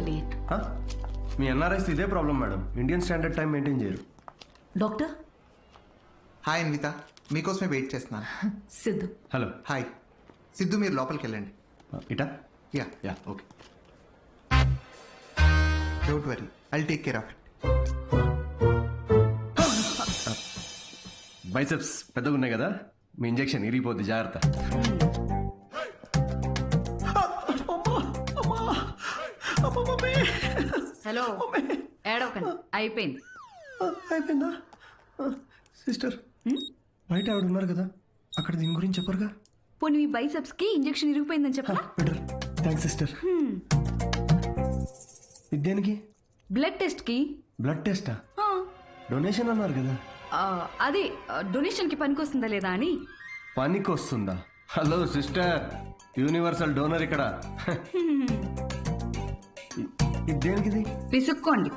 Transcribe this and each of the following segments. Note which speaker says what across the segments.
Speaker 1: Late.
Speaker 2: మీ NRIs ఇదే problem madam, Indian standard time maintain చేయరు.
Speaker 1: Doctor
Speaker 3: hi Anvitha, మీకోసమే wait చేస్తున్నాను.
Speaker 1: సిద్ధు.
Speaker 2: హలో.
Speaker 3: హాయ్ సిద్ధు, మీరు లోపలికి వెళ్ళండి.
Speaker 2: ఇటా?
Speaker 3: Yeah
Speaker 2: yeah okay.
Speaker 3: Don't worry, I'll take care of it.
Speaker 2: Biceps పెద్దగా ఉన్నాయి కదా, మీ ఇంజెక్షన్ ఇరిగిపోద్ది, జాగ్రత్త.
Speaker 1: హలో, ఏడవకండి, అయిపోయింది.
Speaker 2: అయిపోయిందా? సిస్టర్, బయట ఆవిడ ఉన్నారు కదా, అక్కడ దీని గురించి చెప్పరుగా?
Speaker 1: పోనీ మీ బైసెప్స్ కి ఇంజెక్షన్ ఇరిగిపోయిందని చెప్పరా?
Speaker 2: బెటర్. Thanks sister. ఇది దేనికి?
Speaker 1: బ్లడ్ టెస్ట్ కి.
Speaker 2: బ్లడ్ టెస్టా? డొనేషన్ అన్నారు కదా.
Speaker 1: అదే డొనేషన్ కి పనికొస్తుందా లేదా అని.
Speaker 2: పనికి వస్తుందా? హలో సిస్టర్, యూనివర్సల్ డోనర్ ఇక్కడ. ఇది దేనికిది?
Speaker 1: విసుక్కోండి.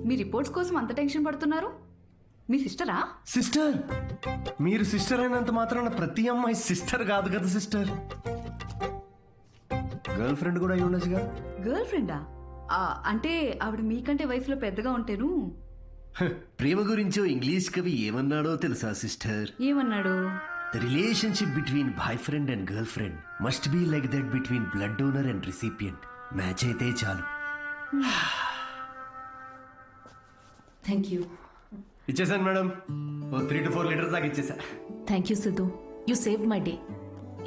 Speaker 1: మీ రిపోర్ట్స్ కోసం అంత టెన్షన్ పడుతున్నారు? మీ సిస్టరా?
Speaker 2: సిస్టర్? మీరు సిస్టర్ అయినంత మాత్రాన ప్రతి అమ్మాయి సిస్టర్ కాదు కదా సిస్టర్. గర్ల్ ఫ్రెండ్ కూడా అయి ఉండొచ్చుగా.
Speaker 1: గర్ల్ ఫ్రెండా? అంటే ఆవిడ మీకంటే వయసులో పెద్దగా ఉంటేను.
Speaker 2: ప్రేమ గురించో ఇంగ్లీష్ కవి ఏమన్నాడో తెలుసా సిస్టర్?
Speaker 1: ఏమన్నాడు?
Speaker 2: The relationship between boyfriend and girlfriend must be like that between blood donor and recipient. Match అయితే చాలు.
Speaker 1: Thank you.
Speaker 2: ఇచ్చేసాను మేడం, 3 to 4 లీటర్స్ దాకా ఇచ్చేసా.
Speaker 4: Thank you Siddhu, you save my day.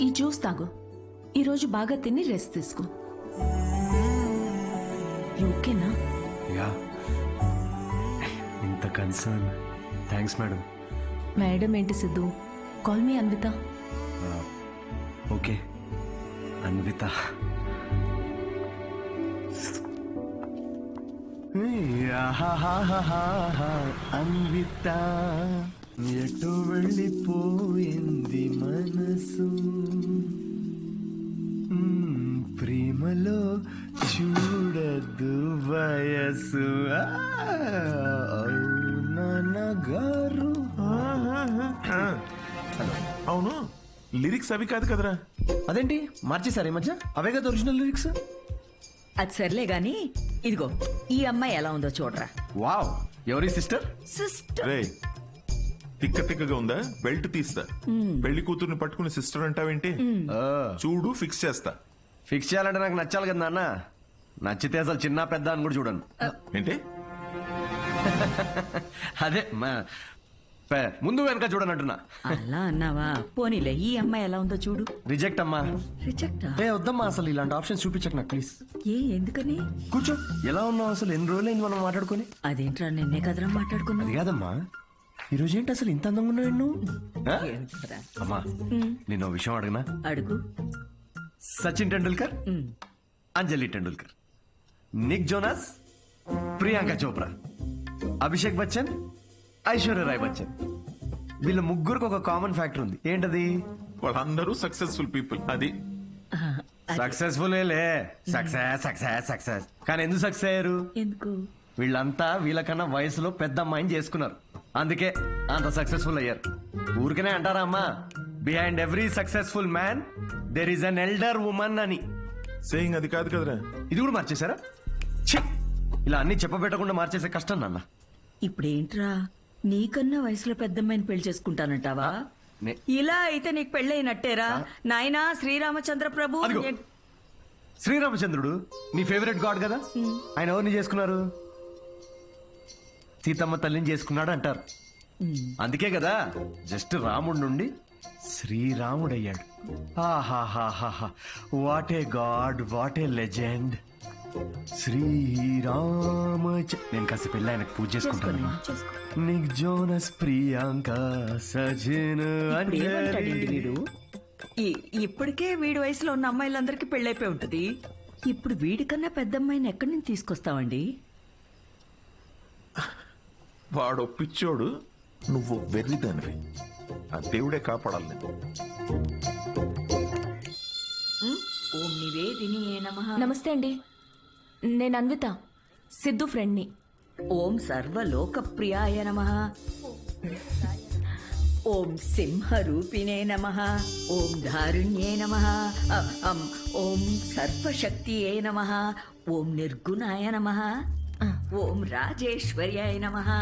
Speaker 4: ఈ జ్యూస్ తాగు, ఈరోజు బాగా తిని రెస్ట్ తీసుకో. ఓకేనా?
Speaker 2: యా. ఇంత కన్సర్న్, థ్యాంక్స్ మేడం.
Speaker 4: మేడం ఏంటి Siddhu, call me Anvitha.
Speaker 2: Okay Anvitha. Anvitha ఎటు వెళ్ళిపోయింది మనసు, ప్రేమలో చూడదు వయసు. నాన్నగారు.
Speaker 5: అవును, లిరిక్స్ అవి కాదు కదరా.
Speaker 2: అదేంటి మార్చేశారు ఈ మధ్య? అవే కదా ఒరిజినల్ లిరిక్స్.
Speaker 6: అది సర్లే గాని, ఇదిగో ఈ అమ్మాయి ఎలా ఉందో చూడరా.
Speaker 2: వావ్, ఎవరి సిస్టర్?
Speaker 6: సిస్టర్.
Speaker 5: రే, తిక్క తిక్కగా ఉందా? బెల్ట్ తీస్తా. పెళ్లి కూతుర్ని పట్టుకుని సిస్టర్ అంటావేంటి? చూడు, ఫిక్స్ చేస్తా.
Speaker 2: ఫిక్స్ చేయాలంటే నాకు నచ్చాలి కదా నాన్న. నచ్చితే అసలు చిన్న పెద్ద అని కూడా చూడను.
Speaker 5: ఏంటి?
Speaker 2: అదే ముందు వెనక చూడనంటున్నా.
Speaker 6: అలా అన్నావా? పోనీలే, ఈ అమ్మాయి ఎలా ఉందో చూడు.
Speaker 2: రిజెక్ట్ అమ్మా.
Speaker 6: రిజెక్టా?
Speaker 2: వద్దమ్మా, అసలు ఇలాంటి ఆప్షన్స్ చూపించకు నాకు ప్లీజ్.
Speaker 6: ఎందుకని?
Speaker 2: కూర్చో. ఎలా ఉన్నావు అసలు? ఎన్ని రోజులైంది మనం మాట్లాడుకుని?
Speaker 6: అదేంట్రా, నిన్నే కదరా మాట్లాడుకున్నా.
Speaker 2: అది కాదమ్మా, ఈరోజు ఏంటి అసలు ఇంత అందంగా ఉన్నావు నువ్వు?
Speaker 6: ఏంట్రా?
Speaker 2: అమ్మా, నేను ఓ విషయం అడగనా?
Speaker 6: అడుగు.
Speaker 2: సచిన్ టెండూల్కర్, అంజలి టెండూల్కర్, నిక్ జోనాస్, ప్రియాంక చోప్రా, అభిషేక్ బచ్చన్, ఐశ్వర్య రాయ్ బచ్చన్, వీళ్ళ ముగ్గురికి ఒక కామన్ ఫ్యాక్టర్ ఉంది. ఏంటది?
Speaker 5: వాళ్ళందరూ సక్సెస్ఫుల్ పీపుల్. అది
Speaker 2: సక్సెస్ఫుల్. Success success success. కానీ ఎందుకు సక్సెస్ అయ్యారు?
Speaker 6: ఎందుకు?
Speaker 2: వీళ్ళంతా వీళ్ళకన్నా వయసులో పెద్ద అమ్మాయిని చేసుకున్నారు, అందుకే అంత సక్సెస్ఫుల్ అయ్యారు. ఊరికనే అంటారా అమ్మా, behind every successful man there is an elder woman అని.
Speaker 5: సేయింగ్ అది కాదు కదరా.
Speaker 2: ఇది కూడా మార్చేశారా? ఛీ, ఇలా అన్ని చెప్పబెట్టకుండా మార్చేసే కష్టం నాన్న.
Speaker 6: ఇప్పుడేంట్రా, నీకన్నా వయసులో పెద్దమ్మాయిని పెళ్లి చేసుకుంటానంటావా? ఇలా అయితే నీకు పెళ్ళైనట్టేరా నాయనా. శ్రీరామచంద్ర ప్రభు.
Speaker 2: శ్రీరామచంద్రుడు నీ ఫేవరెట్ గాడ్ కదా, ఆయన ఎవరిని చేసుకున్నారు? సీతమ్మ తల్లిని చేసుకున్నాడు అంటారు. అందుకే కదా జస్ట్ రాముడి నుండి శ్రీరాముడయ్యాడు. ఆహాహాహా, what a god, what a legend. Srirama. నేను కాస్త పెళ్ళి ఆయనకు పూజ చేసుకుంటాను. నిక్ జోనస్, ప్రియాంక, సజిన్,
Speaker 6: వీడు ఇప్పటికే వీడి వయసులో ఉన్న అమ్మాయిలందరికీ పెళ్ళైపోయి ఉంటది. ఇప్పుడు వీడికన్నా పెద్ద అమ్మాయిని ఎక్కడి నుంచి తీసుకొస్తావండి?
Speaker 5: వాడు పిచ్చోడు, నువ్వు వెర్రిదానివి. ఆ దేవుడే కాపాడాలి.
Speaker 6: ఓం నీ నివేదినియే నమః.
Speaker 4: నమస్తే అండి, నేను అన్విత, సిద్ధు ఫ్రెండ్ని.
Speaker 6: ఓం సర్వలోకప్రియాయ నమః. ఓం సింహరూపిణే నమః. ఓం ధారుణ్యే నమః. ఓం సర్వశక్తియే నమః. ఓం నిర్గుణాయ నమః. ఓం రాజేశ్వర్యాయ నమః.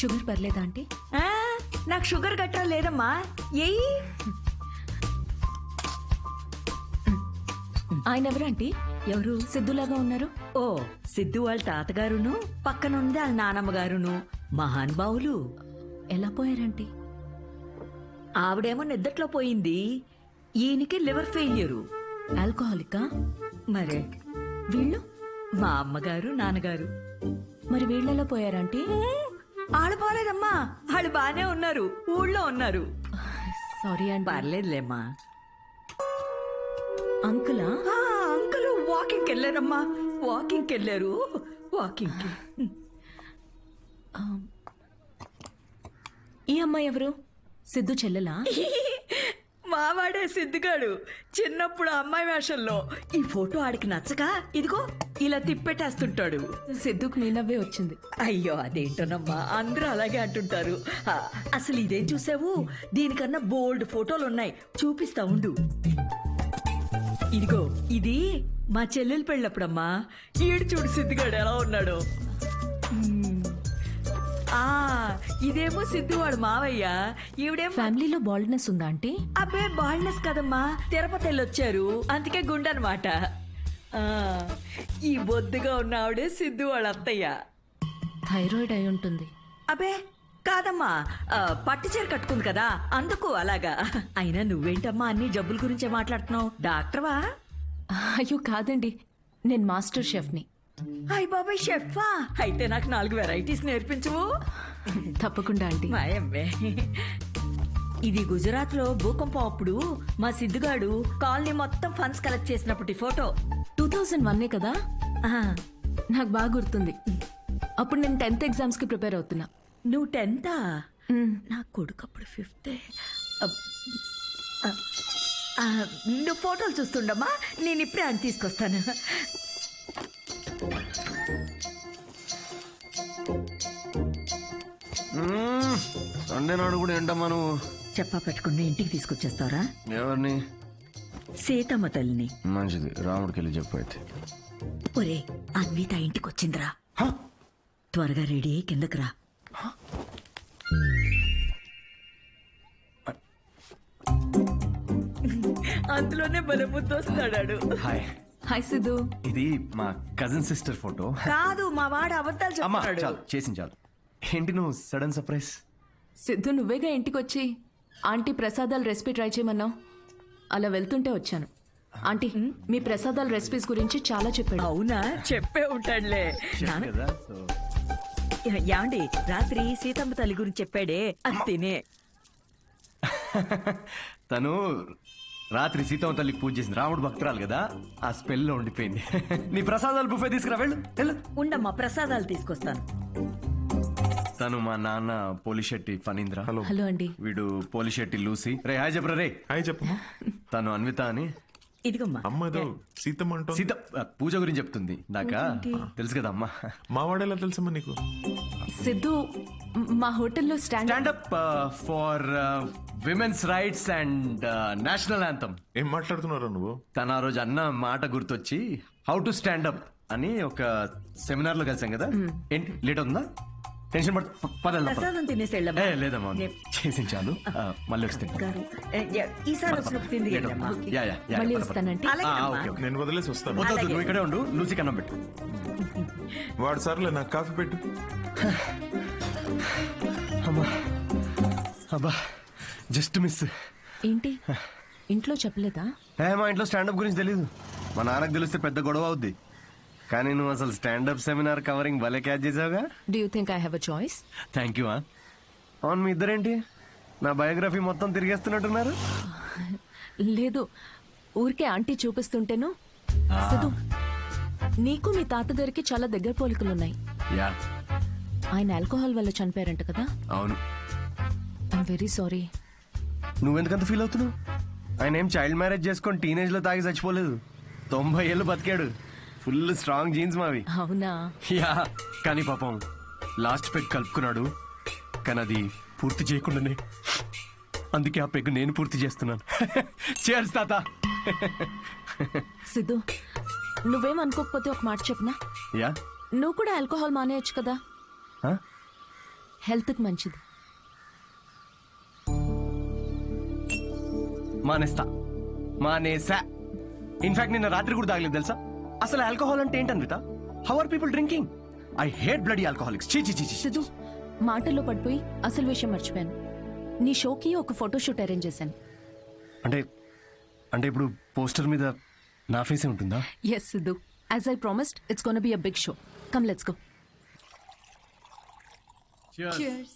Speaker 4: షుగర్ పర్లేదా ఆంటీ?
Speaker 6: ఆ, నాకు షుగర్ గట్రా లేదమ్మా. ఏయ్
Speaker 4: ఆయన ఎవరు ఆంటీ?
Speaker 6: ఎవరు?
Speaker 4: సిద్ధులాగా ఉన్నారు.
Speaker 6: ఓ, సిద్ధు వాళ్ళ తాతగారును పక్కనుంది వాళ్ళ నానమ్మ గారును మహానుభావులు.
Speaker 4: ఎలా పోయారంటీ?
Speaker 6: ఆవిడేమో నిద్దట్లో పోయింది, ఈయనకి లివర్ ఫెయిల్యూరు.
Speaker 4: ఆల్కహాలికా?
Speaker 6: మరే
Speaker 4: వీళ్ళు?
Speaker 6: మా అమ్మగారు నాన్నగారు.
Speaker 4: మరి వీళ్ళెలా పోయారంటీ?
Speaker 6: ఆళ్ళు పోలేదమ్మా, వాళ్ళు బానే ఉన్నారు, ఊళ్ళో ఉన్నారు.
Speaker 4: సారీ అండి.
Speaker 6: పర్లేదులేమ్మా.
Speaker 4: అంకులా?
Speaker 6: ఆ, అంకుల్ వాకింగ్కి వెళ్ళారమ్మా, వాకింగ్కి వెళ్ళారు, వాకింగ్కి.
Speaker 4: ఈ అమ్మాయి ఎవరు? సిద్ధు చెల్లెలా?
Speaker 6: మావాడే సిద్ధిగాడు చిన్నప్పుడు అమ్మాయి వేషంలో. ఈ ఫోటో ఆడికి నచ్చక ఇదిగో ఇలా తిప్పెట్టేస్తుంటాడు.
Speaker 4: సిద్ధుకు మీ నవ్వే వచ్చింది.
Speaker 6: అయ్యో అదేంటోనమ్మా, అందరూ అలాగే అంటుంటారు. అసలు ఇదేం చూసావు, దీనికన్నా బోల్డ్ ఫోటోలు ఉన్నాయి, చూపిస్తా ఉండు. ఇదిగో ఇది మా చెల్లెలు పెళ్ళప్పుడమ్మా. ఈడు చూడు సిద్ధిగాడు ఎలా ఉన్నాడు. ఆ ఇదేమో సిద్ధు వాడు మావయ్య, ఈవిడేమో.
Speaker 4: ఫ్యామిలీలో బాల్డ్నెస్ ఉందా ఆంటీ?
Speaker 6: అబ్బే బాల్నెస్ కదమ్మా, తిరుపతి వెళ్ళొచ్చారు అందుకే గుండనమాట. ఈ బొద్దుగా ఉన్న ఆవిడే సిద్ధు వాళ్ళ అత్తయ్య.
Speaker 4: థైరాయిడ్ అయి ఉంటుంది.
Speaker 6: అబ్బే కాదమ్మా, పట్టు చీర కట్టుకుంది కదా అందుకు అలాగా. అయినా నువ్వేంటమ్మా అన్ని జబ్బుల గురించే మాట్లాడుతున్నావు, డాక్టర్వా?
Speaker 4: అయ్యో కాదండి, నేను మాస్టర్ షెఫ్ని.
Speaker 6: అయ్ బాబాయ్ షెఫా, అయితే నాకు 4 వెరైటీస్ నేర్పించవు.
Speaker 4: తప్పకుండా ఆంటీ.
Speaker 6: మాయమ్మే. ఇది గుజరాత్ లో భూకంపం అప్పుడు మా సిద్ధుగాడు కాలనీ మొత్తం ఫండ్స్ కలెక్ట్ చేసినప్పటి ఫోటో.
Speaker 4: 2001 కదా?
Speaker 6: ఆ,
Speaker 4: నాకు బాగా గుర్తుంది. అప్పుడు నేను 10th ఎగ్జామ్స్ కి ప్రిపేర్ అవుతున్నా.
Speaker 6: నువ్వు 10th? నా కొడుకు అప్పుడు 5th. నువ్వు ఫోటోలు చూస్తుండమ్మా, నేను ఇప్పుడే అని తీసుకొస్తాను.
Speaker 2: సండే నాడు కూడా ఏంటమ్మా నువ్వు?
Speaker 6: చెప్పా పెట్టుకుని ఇంటికి తీసుకొచ్చేస్తారా?
Speaker 2: ఎవరిని?
Speaker 6: సీతమ్మ తల్లిని.
Speaker 2: మంచిది, రాముడికి వెళ్ళి చెప్పు అయితే.
Speaker 6: ఒరే అన్విత ఇంటికి వచ్చిందిరా, త్వరగా రెడీ అయ్యి కిందకి రా. అందులోనే బలముద్దు వస్తాడాడు.
Speaker 2: హాయ్.
Speaker 4: హాయ్ సిద్ధు.
Speaker 2: ఇది మా కజిన్ సిస్టర్ ఫోటో.
Speaker 6: కాదు మా వాడు అబద్ధాలు
Speaker 2: అమ్మా
Speaker 6: చెప్తాడు.
Speaker 2: చాలు, చేసింది చాలు. ఏంటి నువ్వు సడన్ సర్ప్రైజ్?
Speaker 4: సిద్ధు నువ్వేగా ఇంటికి వచ్చి ఆంటీ ప్రసాదాల రెసిపీ ట్రై చేయమన్నావు, అలా వెళ్తుంటే వచ్చాను. ఆంటీ మీ ప్రసాదాల రెసిపీస్ గురించి చాలా చెప్పాడు.
Speaker 6: అవునా, చెప్పే ఉంటాడులే.
Speaker 2: కదా సో
Speaker 6: యాండి రాత్రి సీతమ్మ తల్లి గురించి చెప్పాడే, అది తినే.
Speaker 2: తను రాత్రి సీతమ్మ తల్లికి పూజ చేసింది, రాముడు భక్తురాలు కదా, ఆ స్పెల్ లో ఉండిపోయింది. నీ ప్రసాదాలు బుఫే తీసుకురా, వెళ్ళు వెళ్ళు.
Speaker 6: ఉండమ్మా ప్రసాదాలు తీసుకొస్తాను.
Speaker 2: తను మా నాన్న పోలిశెట్టి ఫణీంద్ర.
Speaker 5: హలో.
Speaker 4: హలో అండి.
Speaker 2: వీడు పోలిశెట్టి లూసి. రే హాయ్ చెప్పరా రే.
Speaker 5: హాయ్ చెప్పమ్మా.
Speaker 2: తను అన్విత అని.
Speaker 6: ఇదిగమ్మా.
Speaker 5: అమ్మ ఏదో సీతమ్మ అంటోంది.
Speaker 2: సీత పూజ గురించి చెప్తుంది. నాకా తెలుసు కదా అమ్మా.
Speaker 5: మా వాడేలా తెలుసమ్మా నీకు?
Speaker 4: సిద్ధు మా హోటల్లో
Speaker 2: stand up for women's rights and national anthem.
Speaker 5: ఏం మాట్లాడుతున్నారా నువ్వు?
Speaker 2: తన ఆ రోజు అన్న మాట గుర్తొచ్చి హౌ టు స్టాండప్ అని ఒక సెమినార్ లో కలిసాం కదా. ఏంటి లేట్ అవుతుందా? టెన్షన్
Speaker 6: ప్రసాదం తినేసి వెళ్ళమ్మా.
Speaker 2: లేదమ్మా, చేసి చాలు. మళ్ళీ వస్తే
Speaker 6: ఈసారి వచ్చినప్పుడు తింది వెళ్ళమ్మా.
Speaker 4: మళ్ళీ వస్తానంటే.
Speaker 6: అలాగేనమ్మా.
Speaker 5: నేను వదిలేసి వస్తాను.
Speaker 2: నువ్వు ఇక్కడే ఉండు, లూసి కన్నం పెట్టు.
Speaker 5: వాడు సర్లే, నాకు కాఫీ పెట్టు.
Speaker 2: అమ్మా అబ్బా జస్ట్ మిస్.
Speaker 4: ఏంటి ఇంట్లో చెప్పలేదా?
Speaker 2: మా ఇంట్లో స్టాండప్ గురించి తెలీదు. మా నాన్నకు తెలిస్తే పెద్ద గొడవ అవుద్ది. కానీ నువ్వు అసలు స్టాండప్ సెమినార్ కవరింగ్ భలే క్యాచ్ చేసావుగా.
Speaker 4: Do you think I have a choice?
Speaker 2: Thank you. అవును, మీ ఇద్దరేంటి నా బయోగ్రఫీ మొత్తం తిరిగేస్తున్నట్టున్నారు?
Speaker 4: లేదు, ఊరికే ఆంటీ చూపిస్తుంటేను. సిద్ధు, నీకు మీ తాతగారికి చాలా దగ్గర పోలికలున్నాయి.
Speaker 2: యా,
Speaker 4: ఆయన ఆల్కహాల్ వల్ల చనిపోయారంట కదా?
Speaker 2: అవును.
Speaker 4: I'm very sorry.
Speaker 2: నువ్వెందుకంత ఫీల్ అవుతున్నావు? ఆయన ఏం చైల్డ్ మ్యారేజ్ చేసుకొని టీనేజ్ లో తాగి చచ్చిపోలేదు. 90 ఏళ్ళు బతికాడు. ఫుల్ స్ట్రాంగ్ జీన్స్ మావి.
Speaker 4: అవునా?
Speaker 2: యా, కానీ పాపం లాస్ట్ పెగ్ కలుపుకున్నాడు. కానీ అది పూర్తి చేయకుండానే, అందుకే ఆ పెగ్ నేను పూర్తి చేస్తున్నాను. చేర్స్ తాత.
Speaker 4: సిద్ధు, నువ్వేం అనుకోకపోతే ఒక మాట చెప్పనా?
Speaker 2: యా.
Speaker 4: నువ్వు కూడా ఆల్కహాల్ మానేయచ్చు కదా, హెల్త్కి మంచిది.
Speaker 2: మానేసా. ఇన్ఫాక్ట్ నిన్న రాత్రి కూడా తాగలేదు తెలుసా. అసలు ఆల్కహాల్ అంటే ఏంటన్విత? How are people drinking? I hate bloody alcoholics. చీ చీ చీ.
Speaker 4: సిద్ధు, మాటల్లో పడిపోయి అసలు విషయం మర్చిపోయాను. నీ షోకి ఒక ఫోటోషూట్ అరేంజ్ చేశాను.
Speaker 2: అంటే అంటే ఇప్పుడు పోస్టర్ మీద నా ఫేసే ఉంటుందా?
Speaker 4: Yes Siddhu, as I promised, it's gonna be a big show. Come let's go.
Speaker 2: Cheers.